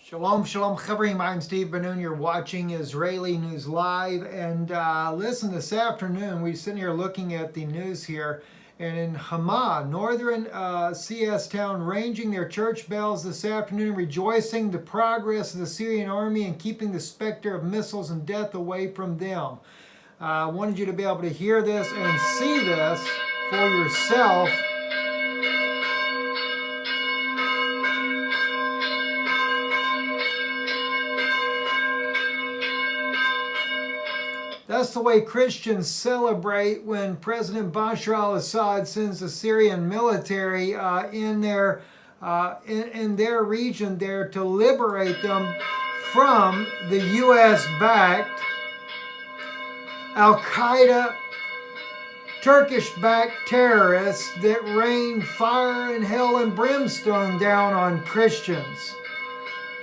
Shalom, shalom, chavrim. I'm Steve Ben-Nun. You're watching Israeli News Live. And listen, this afternoon, we're sitting here looking at the news here. And in Hama, northern CS town, ranging their church bells this afternoon, rejoicing the progress of the Syrian army and keeping the specter of missiles and death away from them. I wanted you to be able to hear this and see this for yourself. That's the way Christians celebrate when President Bashar al-Assad sends the Syrian military in their region there to liberate them from the U.S.-backed Al-Qaeda, Turkish-backed terrorists that rain fire and hell and brimstone down on Christians.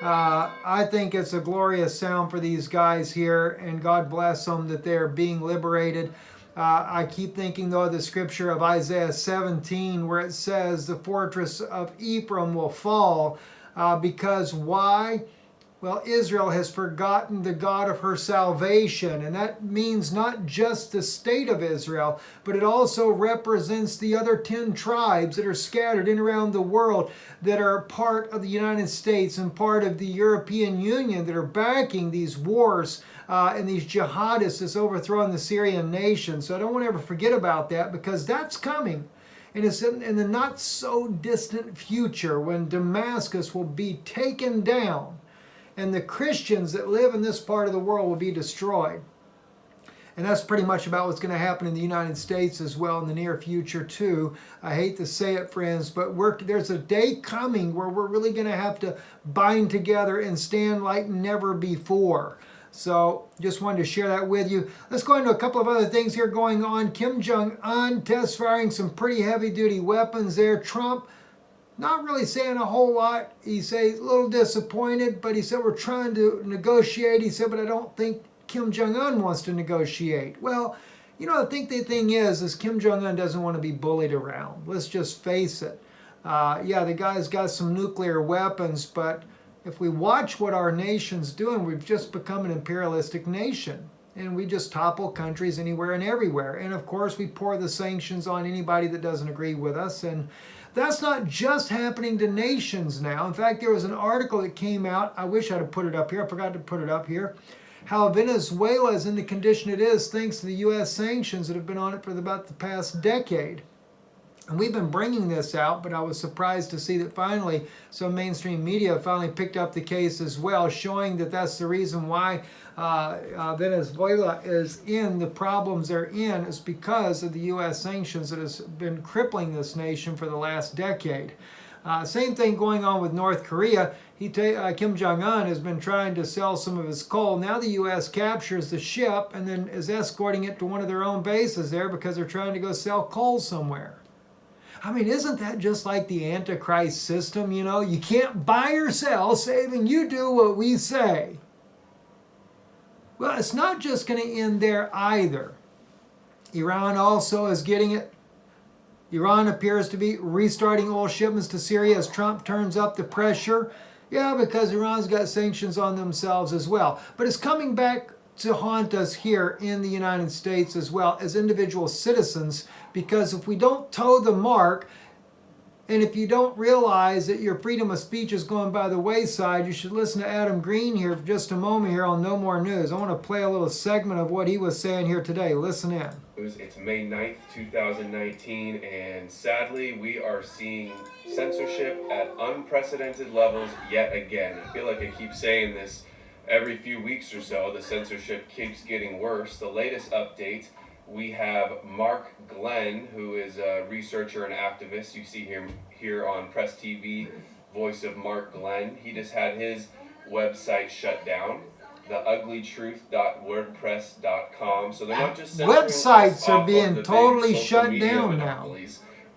I think it's a glorious sound for these guys here, and God bless them that they're being liberated. I keep thinking, though, of the scripture of Isaiah 17, where it says the fortress of Ephraim will fall. Because why? Well, Israel has forgotten the God of her salvation, and that means not just the state of Israel, but it also represents the other 10 tribes that are scattered in around the world that are part of the United States and part of the European Union that are backing these wars and these jihadists that's overthrowing the Syrian nation. So I don't want to ever forget about that, because that's coming. And it's in the not so distant future when Damascus will be taken down and the Christians that live in this part of the world will be destroyed. And that's pretty much about what's going to happen in the United States as well in the near future too. I hate to say it, friends, but there's a day coming where we're really going to have to bind together and stand like never before. So just wanted to share that with you. Let's go into a couple of other things here going on. Kim Jun Un test firing some pretty heavy duty weapons there. Trump not really saying a whole lot. He says a little disappointed, but he said we're trying to negotiate. He said, but I don't think Kim Jong-un wants to negotiate. Well, I think the thing is Kim Jong-un doesn't want to be bullied around. Let's just face it. Yeah, the guy's got some nuclear weapons, but if we watch what our nation's doing, we've just become an imperialistic nation. And we just topple countries anywhere and everywhere. And of course, we pour the sanctions on anybody that doesn't agree with us. And that's not just happening to nations now. In fact, there was an article that came out. I wish I'd have put it up here. I forgot to put it up here. How Venezuela is in the condition it is thanks to the U.S. sanctions that have been on it for about the past decade. And we've been bringing this out, but I was surprised to see that finally some mainstream media finally picked up the case as well, showing that that's the reason why Venezuela is in the problems they're in is because of the U.S. sanctions that has been crippling this nation for the last decade. Same thing going on with North Korea. Kim Jong-un has been trying to sell some of his coal. Now the U.S. captures the ship and then is escorting it to one of their own bases there because they're trying to go sell coal somewhere. I mean, isn't that just like the Antichrist system? You can't buy or sell, saving you do what we say. Well, it's not just going to end there either. Iran also is getting it. Iran appears to be restarting oil shipments to Syria as Trump turns up the pressure. Yeah, because Iran's got sanctions on themselves as well. But it's coming back to haunt us here in the United States as well as individual citizens, because if we don't toe the mark, and if you don't realize that your freedom of speech is going by the wayside, you should listen to Adam Green here for just a moment here on No More News. I want to play a little segment of what he was saying here today. Listen in. It's May 9th, 2019, and sadly we are seeing censorship at unprecedented levels yet again. I feel like I keep saying this every few weeks or so. The censorship keeps getting worse. The latest update, we have Mark Glenn, who is a researcher and activist. You see him here on Press TV, voice of Mark Glenn. He just had his website shut down, theuglytruth.wordpress.com. So they're not just websites are being totally shut down now.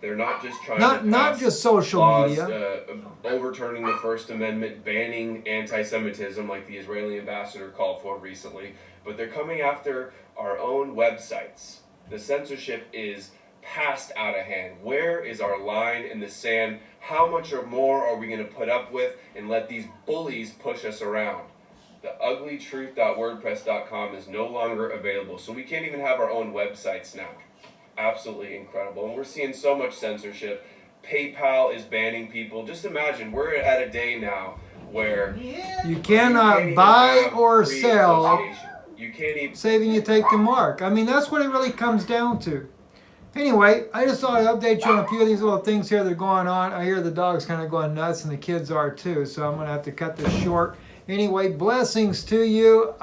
They're not just trying to not just social laws, media. Overturning the First Amendment, banning anti-Semitism like the Israeli ambassador called for recently, but they're coming after our own websites. The censorship is past out of hand. Where is our line in the sand? How much or more are we going to put up with and let these bullies push us around? The uglytruth.wordpress.com is no longer available, so we can't even have our own websites now. Absolutely incredible. And we're seeing so much censorship. PayPal is banning people. Just imagine, we're at a day now where you cannot buy or sell, you can't even, saving you take the mark. I mean, that's what it really comes down to. Anyway, I just thought I'd update you on a few of these little things here that are going on. I hear the dog's kind of going nuts and the kids are too, so I'm going to have to cut this short. Anyway, blessings to you.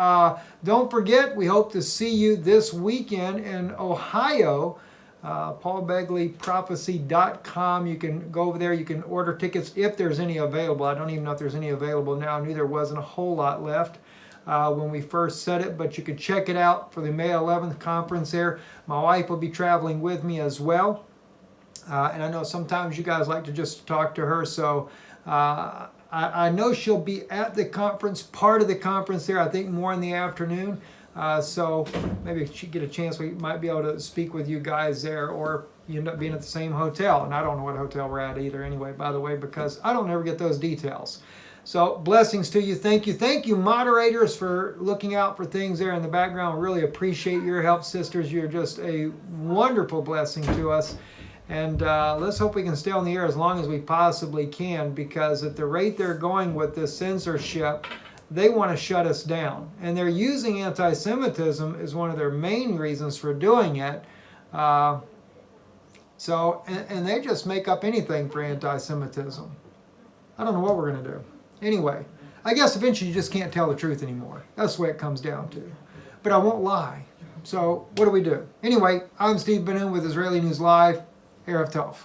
Don't forget, we hope to see you this weekend in Ohio. PaulBegleyProphecy.com. You can go over there. You can order tickets if there's any available. I don't even know if there's any available now. I knew there wasn't a whole lot left when we first said it, but you can check it out for the May 11th conference there. My wife will be traveling with me as well. And I know sometimes you guys like to just talk to her, so I know she'll be at the conference, part of the conference there, I think more in the afternoon. So maybe if she get a chance, we might be able to speak with you guys there, or you end up being at the same hotel. And I don't know what hotel we're at either anyway, by the way, because I don't ever get those details. So blessings to you. Thank you. Thank you, moderators, for looking out for things there in the background. Really appreciate your help, sisters. You're just a wonderful blessing to us. And let's hope we can stay on the air as long as we possibly can, because at the rate they're going with this censorship, they want to shut us down. And they're using anti-Semitism as one of their main reasons for doing it. And they just make up anything for anti-Semitism. I don't know what we're going to do. Anyway, I guess eventually you just can't tell the truth anymore. That's the way it comes down to. But I won't lie. So what do we do? Anyway, I'm Steve Ben Un with Israeli News Live. Erev Tov.